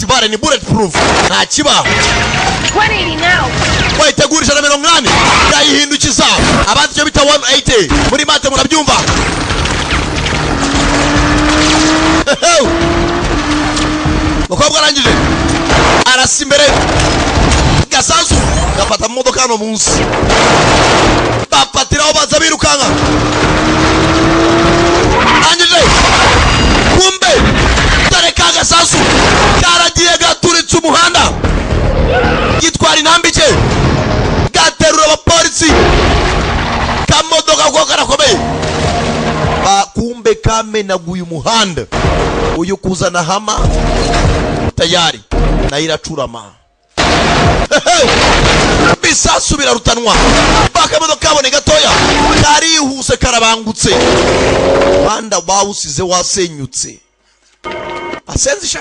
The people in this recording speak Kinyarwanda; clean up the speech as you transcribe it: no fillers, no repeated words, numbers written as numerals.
tibare ni bulletproof nta kiba 180 now. Wayitegurisha na 80 yayihindukiza abandi cyo bita 180 muri mate murabyumva. Mukobwa arangije arasi imbere gasanzu gafata mu modoka no munsi bapatiraho baza birukanka arangije kumbe dore ka gasanzu karagiye gaturitse umuhanda gitwara intambike gaterura abapolisi kamodoka ko karakomeye bakumbe kamenaguye umuhanda uyu kuzana hama tayari na iracurama bisasu birarutanwa bakamodoka kabone gatoya karihuse karabangutse banda bawusize wasenyutse asenzisha